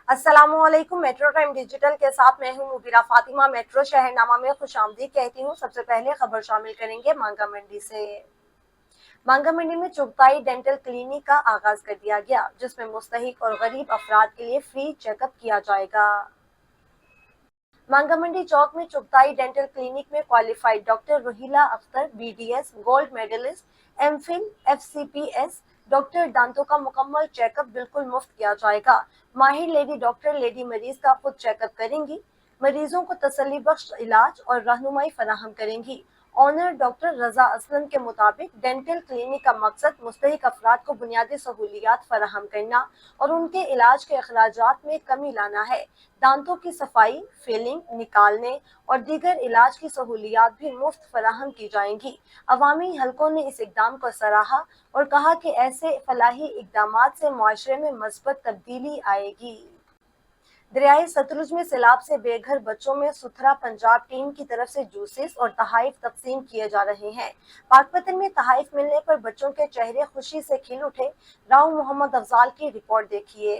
अस्सलामुअलैकुम। Metro time digital के साथ मैं हूं मुबीरा फातिमा। मेट्रो शहरनामा में खुशामदीद कहती हूं। सबसे पहले खबर शामिल करेंगे मांगा मंडी से। मांगा मंडी में चुगताई डेंटल क्लिनिक का आगाज कर दिया गया, जिसमें मुस्तहिक और गरीब अफराद के लिए फ्री चेकअप किया जाएगा। मांगा मंडी चौक में चुगताई डेंटल क्लिनिक में qualified doctor Ruhila Akhtar BDS gold medalist, MPhil, FCPS doctor दांतों का मुकम्मल चेकअप बिल्कुल मुफ्त किया जाएगा। माहिर लेडी डॉक्टर लेडी मरीज का खुद चेकअप करेंगी, मरीजों को तसल्ली बख्श इलाज और रहनुमाई फराहम करेंगी। ऑनर डॉक्टर रजा असलम के मुताबिक डेंटल क्लिनिक का मकसद मुस्तहिक अफराद को बुनियादी सहूलियात फराहम करना और उनके इलाज के अखराजात में कमी लाना है। दांतों की सफाई, फिलिंग, निकालने और दीगर इलाज की सहूलियात भी मुफ्त फराहम की जाएंगी। अवामी हलकों ने इस इकदाम को सराहा और कहा कि ऐसे फलाही इकदामात से मुआशरे में मस्बत तब्दीली आएगी। दरियाई सतलुज में सैलाब से बेघर बच्चों में सुथरा पंजाब टीम की तरफ से जूसेस और तहाइफ तकसीम किए जा रहे हैं। पाकपतन में तहाइफ मिलने पर बच्चों के चेहरे खुशी से खिल उठे। राव मोहम्मद अफजाल की रिपोर्ट देखिए।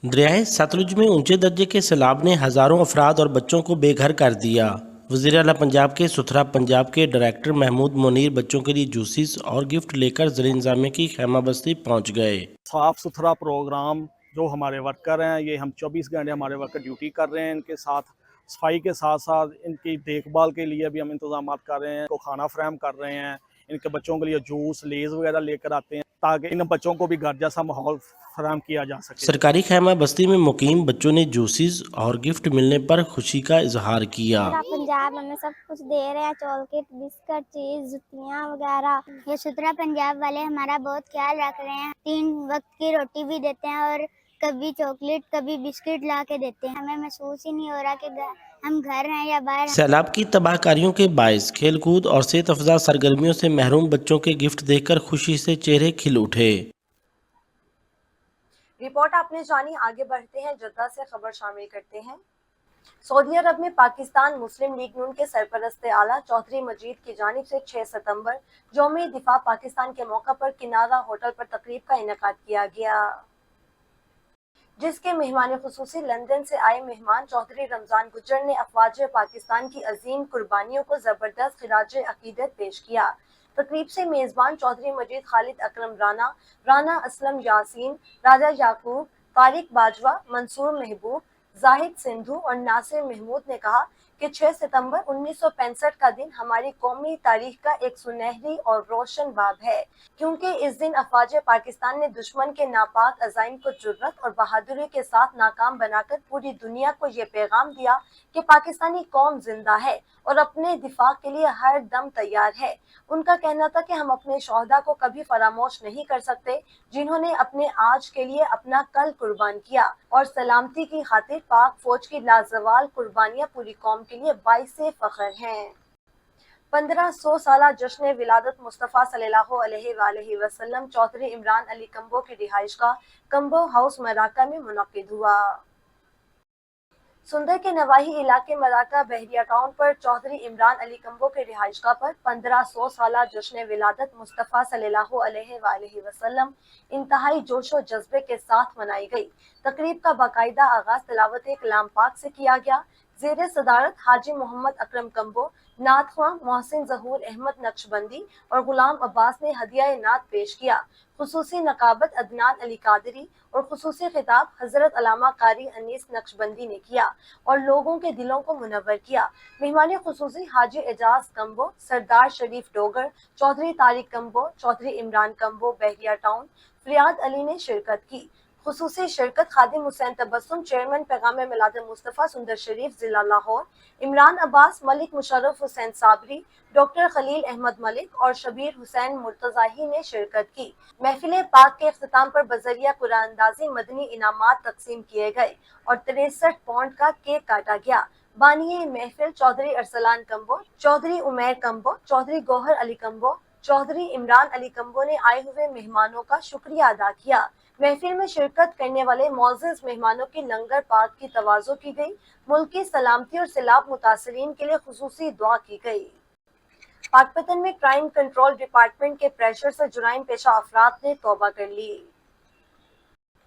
दरियाए सतलुज में ऊंचे दर्जे के सैलाब ने हज़ारों अफराद और बच्चों को बेघर कर दिया। वज़ीर आला पंजाब के सुथरा पंजाब के डायरेक्टर महमूद मुनीर बच्चों के लिए जूसेस और गिफ्ट लेकर ज़िले इंतज़ामिया की खैमा बस्ती पहुँच गए। साफ़ सुथरा प्रोग्राम, जो हमारे वर्कर हैं ये हम 24 घंटे हमारे वर्कर ड्यूटी कर रहे हैं। इनके साथ सफाई के साथ साथ इनकी देखभाल के लिए भी हम इंतजाम कर रहे हैं। को खाना फ्राहम कर रहे हैं, इनके बच्चों के लिए जूस लेज़ वगैरह लेकर आते हैं ताकि इन बच्चों को भी घर जैसा माहौल फराहम किया जा सके। सरकारी खैमा बस्ती में मुकीम बच्चों ने जूसेस और गिफ्ट मिलने पर खुशी का इजहार किया। पंजाब हमें सब कुछ दे रहे हैं, चॉकलेट, बिस्किट, चीज, जुतियाँ वगैरह। ये सुथरा पंजाब वाले हमारा बहुत ख्याल रख रहे हैं। 3 वक्त की रोटी भी देते हैं और कभी चॉकलेट कभी बिस्किट ला के देते हैं। हमें महसूस ही नहीं हो रहा कि हम घर हैं या बाहर। सैलाब की तबाहकारियों के बायस खेलकूद और सेहत अफजा सरगर्मियों से महरूम बच्चों के गिफ्ट देखकर खुशी से चेहरे खिल उठे। रिपोर्ट आपने जानी। आगे बढ़ते हैं, जद्दा से खबर शामिल करते हैं। सऊदी अरब में पाकिस्तान मुस्लिम लीग नून के सरपरस्त आला चौधरी मजीद की जानिब से 6 सितंबर यौम दिफा पाकिस्तान के मौका पर किनारा होटल पर तकरीब का इनेकाद किया गया, जिसके मेहमान खुसूसी लंदन से आए मेहमान चौधरी रमजान गुज्जर ने अफवाज पाकिस्तान की अजीम कुर्बानियों को जबरदस्त खिराज अकीदत पेश किया। तकरीब से मेजबान चौधरी मजीद खालिद अकरम राना, राना असलम यासीन, राजा याकूब, तारिक बाजवा, मंसूर महबूब, जाहिद सिंधु और नासिर महमूद ने कहा कि 6 सितंबर 1965 का दिन हमारी कौमी तारीख का एक सुनहरी और रोशन बाब है, क्योंकि इस दिन अफवाज पाकिस्तान ने दुश्मन के नापाक अज़ाइम को जुर्रत और बहादुरी के साथ नाकाम बनाकर पूरी दुनिया को ये पैगाम दिया कि पाकिस्तानी कौम जिंदा है और अपने दिफा के लिए हर दम तैयार है। उनका कहना था कि हम अपने शोहदा को कभी फरामोश नहीं कर सकते, जिन्होंने अपने आज के लिए अपना कल कुर्बान किया, और सलामती की खातिर पाक फौज की लाजवाल कुर्बानियां पूरी कौम के लिए बाइसे फख्र हैं। 1500 साला जश्न विलादत मुस्तफ़ा सल्लल्लाहु अलैहि वसल्लम चौधरी इमरान अली कंबो की रिहाइश का कंबो हाउस मराका में मुनक्किद हुआ। सुंदर के नवाही इलाके मराका बहरिया टाउन पर चौधरी इमरान अली कंबो के रिहाइशगाह पर 1500 साला जश्न विलादत मुस्तफ़ा सल्लल्लाहु अलैहि वसल्लम इंतहाई जोशो जज्बे के साथ मनाई गई। तकरीब का बाकायदा आगाज तिलावत कलाम पाक से किया गया। जेर सदारत हाजी मोहम्मद अकरम कंबो, नात ख्वां मोहसिन जहूर अहमद नक्शबंदी और गुलाम अब्बास ने हदिया नात पेश किया। खुसूसी नकाबत अदनान अली कादरी और खुसूसी खिताब हजरत अलामा कारी अनीस नक्शबंदी ने किया और लोगों के दिलों को मुनव्वर किया। मेहमान खुसूसी हाजी एजाज कंबो, सरदार शरीफ डोगर, चौधरी तारिक कंबो, चौधरी इमरान कंबो बहरिया टाउन, फरियाद अली ने शिरकत की। खुसूसी शिरकत खादिम हुसैन तबस्सुम, चेयरमैन पैगाम मिलाद मुस्तफ़ा सुंदर शरीफ जिला लाहौर, इमरान अब्बास, मलिक मुशर्रफ हुसैन साबरी, डॉक्टर खलील अहमद मलिक और शबीर हुसैन मुर्तजाही ने शिरकत की। महफिल पाक के इख्तिताम पर बजरिया कुरान अंदाजी मदनी इनामात तकसीम किए गए और 63 पाउंड का केक काटा गया। बानिए महफिल चौधरी अरसलान कंबो, चौधरी उमैर कंबो, चौधरी गौहर अली कंबो, चौधरी इमरान अली कंबो ने आए हुए मेहमानों का शुक्रिया अदा किया। महफिल में शिरकत करने वाले मोअज़्ज़िज़ मेहमानों की लंगर पाक की तवाज़ो की गई। मुल्क की सलामती और सैलाब मुतासरीन के लिए खुसूसी दुआ की गई। पाकपतन में क्राइम कंट्रोल डिपार्टमेंट के प्रेशर से जुराइम पेशा अफराद ने तौबा कर ली।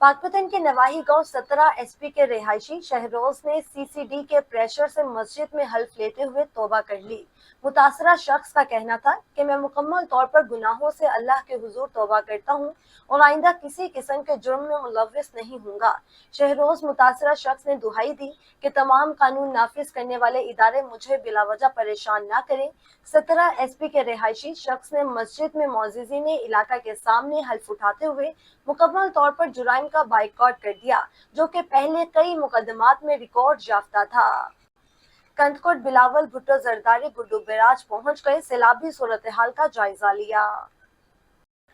पाकपतन के नवाही गांव 17 एसपी के रिहायशी शहरोज ने सीसीडी के प्रेशर से मस्जिद में हल्फ लेते हुए तौबा कर ली। मुतासरा शख्स का कहना था कि मैं मुकम्मल तौर पर गुनाहों से अल्लाह के हुजूर तौबा करता हूं और आइंदा किसी किस्म के जुर्म में मुलव्विस नहीं होऊंगा। शहरोज मुतासरा शख्स ने दुहाई दी कि तमाम कानून नाफिज करने वाले इदारे मुझे बिलावजह परेशान न करें। 17 एसपी के रिहायशी शख्स ने मस्जिद में मौजूदीन इलाका के सामने हल्फ उठाते हुए मुकम्मल तौर पर जुराइम का बाइकआउट कर दिया, जो कि पहले कई मुकदमात में रिकॉर्ड याफ्ता था। कंदकोट बिलावल भुट्टो जरदारी गुड्डू बैराज पहुंच गए, सैलाबी सूरत हाल का जायजा लिया।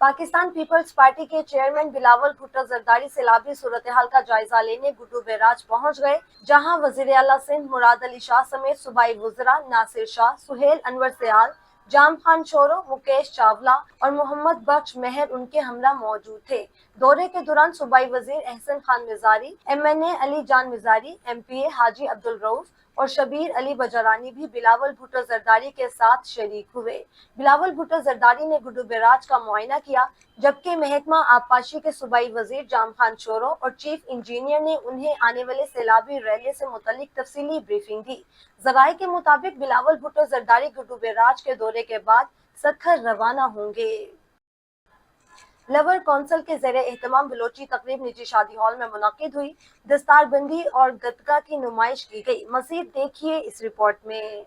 पाकिस्तान पीपल्स पार्टी के चेयरमैन बिलावल भुट्टो जरदारी सैलाबी सूरत हाल का जायजा लेने गुड्डू बैराज पहुंच गए, जहां वजीर आला सिंध मुराद अली शाह समेत सूबाई वज़रा नासिर शाह, सुहेल अनवर सियाल, जाम खान शोरो, मुकेश चावला और मोहम्मद बख्श मेहर उनके हमरा मौजूद थे। दौरे के दौरान सूबाई वजीर एहसन खान मिजारी, MNA अली जान मिजारी, MPA हाजी अब्दुल रऊफ और शबीर अली बजारानी भी बिलावल भुट्टो जरदारी के साथ शरीक हुए। बिलावल भुट्टो जरदारी ने गुड्डू बैराज का मुआयना किया, जबकि महकमा आबपाशी के सूबाई वजीर जाम खान शोरो और चीफ इंजीनियर ने उन्हें आने वाले सैलाबी रैली से मुतल्लिक तफसीली ब्रीफिंग दी। ज़राए के मुताबिक बिलावल भुट्टो जरदारी गुड्डू बैराज के दौरे के बाद सखर रवाना होंगे। लवर कौंसिल के ज़ेरे एहतमाम बलोची तकरीब निजी शादी हॉल में मुनक्किद हुई। दस्तारबंदी और गतका की नुमाइश की गई। मज़ीद देखिए इस रिपोर्ट में।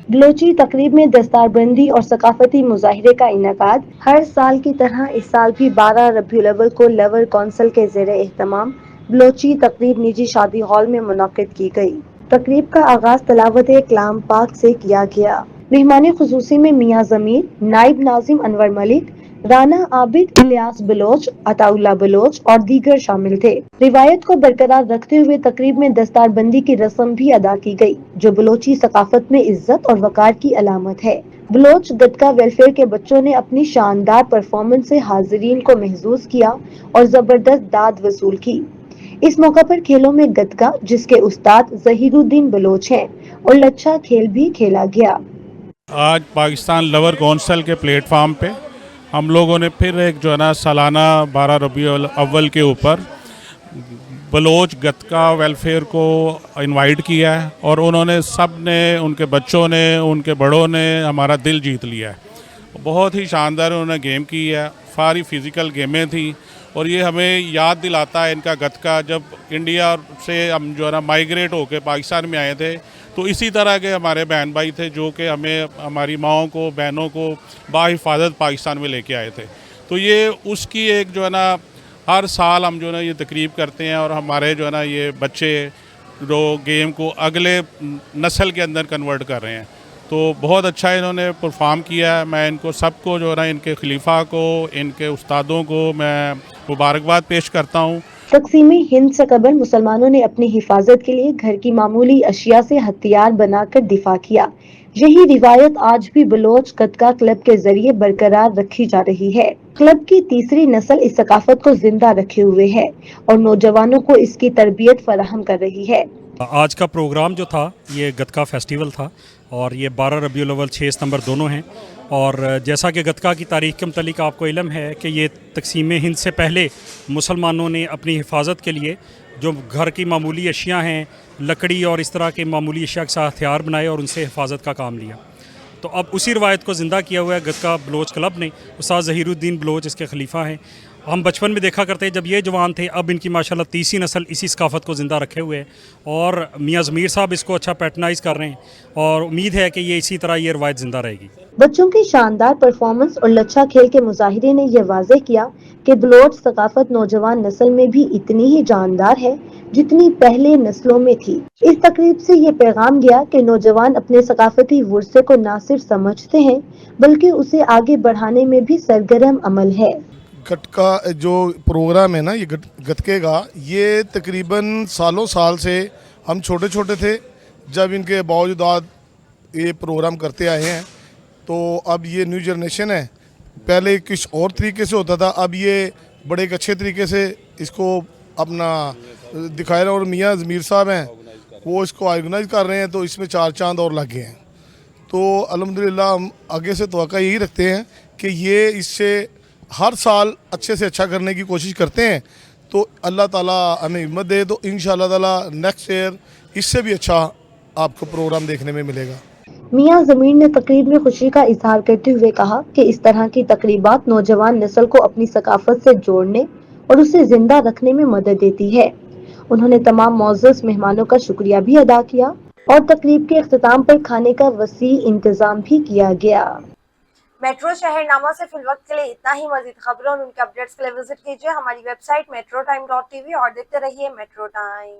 बलोची तकरीब में दस्तारबंदी और सकाफती मुजाहिरे का इनेकाद। हर साल की तरह इस साल भी 12 रबीउल अव्वल को लवर कौंसिल के ज़ेरे एहतमाम बलोची तकरीब निजी शादी हॉल में मुनक्किद की गई। तकरीब का आगाज तलावत कलाम पाक से किया गया। मेहमान खुसूसी में मियाँ ज़मीर, नाइब नाजिम अनवर मलिक, राना आबिद, इलियास बलोच, अताउल्ला बलोच और दीगर शामिल थे। रिवायत को बरकरार रखते हुए तकरीब में दस्तारबंदी की रस्म भी अदा की गई, जो बलोची सकाफत में इज्जत और वकार की अलामत है। बलोच गतका वेलफेयर के बच्चों ने अपनी शानदार परफॉर्मेंस से हाजिरीन को महजूज किया और जबरदस्त दाद वसूल की। इस मौका पर खेलों में गतका, जिसके उस्ताद जहीरुद्दीन बलोच हैं, और लच्छा खेल भी खेला गया। आज पाकिस्तान लवर कौंसिल के प्लेटफार्म पे हम लोगों ने फिर एक जो है ना सालाना 12 रबीउल अव्वल के ऊपर बलोच गतका वेलफेयर को इनवाइट किया है, और उन्होंने सब ने, उनके बच्चों ने, उनके बड़ों ने हमारा दिल जीत लिया है। बहुत ही शानदार उन्होंने गेम की है, सारी फिज़िकल गेमें थी, और ये हमें याद दिलाता है इनका गतका। जब इंडिया से हम जो है ना माइग्रेट होकर पाकिस्तान में आए थे, तो इसी तरह के हमारे बहन भाई थे जो कि हमें, हमारी माओं को, बहनों को बाहिफाजत पाकिस्तान में लेके आए थे। तो ये उसकी एक जो है ना हर साल हम जो है ना ये तकरीब करते हैं, और हमारे जो है ना ये बच्चे जो गेम को अगले नस्ल के अंदर कन्वर्ट कर रहे हैं। तो बहुत अच्छा इन्होंने परफॉर्म किया है। मैं इनको सबको जो है ना, इनके खलीफा को, इनके उस्तादों को मैं मुबारकबाद पेश करता हूँ। तक़सीमी हिंद से कबल मुसलमानों ने अपनी हिफाजत के लिए घर की मामूली अशिया से हथियार बनाकर दिफा किया। यही रिवायत आज भी बलोच गतका क्लब के जरिए बरकरार रखी जा रही है। क्लब की तीसरी नस्ल इस सकाफत को जिंदा रखे हुए है और नौजवानों को इसकी तरबियत फराहम कर रही है। आज का प्रोग्राम जो था ये गतका फेस्टिवल था, और ये 12 रबीउल अव्वल 6 सितंबर दोनों हैं। اور جیسا کہ گتکا کی تاریخ کے متعلق آپ کو علم ہے کہ یہ تقسیم ہند سے پہلے مسلمانوں نے اپنی حفاظت کے لیے جو گھر کی معمولی اشیاء ہیں، لکڑی اور اس طرح کے معمولی اشیاء کے ساتھ ہتھیار بنائے اور ان سے حفاظت کا کام لیا. تو اب اسی روایت کو زندہ کیا ہوا ہے گتکا بلوچ کلب نے. استاد ظہیر الدین بلوچ اس کے خلیفہ ہیں. ہم بچپن میں دیکھا کرتے جب یہ جوان تھے، اب ان کی ماشاءاللہ تیسری نسل اسی ثقافت کو زندہ رکھے ہوئے ہیں اور میاں ضمیر صاحب اس کو اچھا پیٹرنائز کر رہے ہیں اور امید ہے کہ یہ اسی طرح یہ روایت زندہ رہے گی. بچوں کی شاندار پرفارمنس اور لچھا کھیل کے مظاہرے نے یہ واضح کیا کہ بلوچ ثقافت نوجوان نسل میں بھی اتنی ہی جاندار ہے جتنی پہلے نسلوں میں تھی. اس تقریب سے یہ پیغام گیا کہ نوجوان اپنے ثقافتی ورثے کو نہ صرف سمجھتے ہیں بلکہ اسے آگے بڑھانے میں بھی سرگرم عمل ہے. گٹکا جو پروگرام ہے نا، یہ گتکے کا، یہ تقریباً سالوں سال سے ہم چھوٹے چھوٹے تھے جب ان کے باوجود یہ پروگرام کرتے آئے ہیں. تو اب یہ نیو جنریشن ہے، پہلے کچھ اور طریقے سے ہوتا تھا، اب یہ بڑے ایک اچھے طریقے سے اس کو اپنا دکھائے رہے. اور میاں ضمیر صاحب ہیں وہ اس کو آرگنائز کر رہے ہیں، تو اس میں 4 چاند اور لگ گئے ہیں. تو الحمدللہ ہم آگے سے توقع یہی رکھتے ہیں کہ یہ اس سے ہر سال اچھے سے اچھا کرنے کی کوشش کرتے ہیں. تو اللہ تعالیٰ ہمیں ہمت دے تو انشاءاللہ تعالیٰ نیکسٹ ایئر اس سے بھی اچھا آپ کو پروگرام دیکھنے میں ملے گا. میاں ضمیر نے تقریب میں خوشی کا اظہار کرتے ہوئے کہا کہ اس طرح کی تقریبات نوجوان نسل کو اپنی ثقافت سے جوڑنے اور اسے زندہ رکھنے میں مدد دیتی ہے. انہوں نے تمام معزز مہمانوں کا شکریہ بھی ادا کیا اور تقریب کے اختتام پر کھانے کا وسیع انتظام بھی کیا گیا. میٹرو شہر نامہ سے فی الوقت کے لیے اتنا ہی. مزید خبروں اور ان کے اپڈیٹس کے لیے وزٹ کیجیے ہماری ویب سائٹ metroTime.tv اور دیکھتے رہیے میٹرو ٹائم.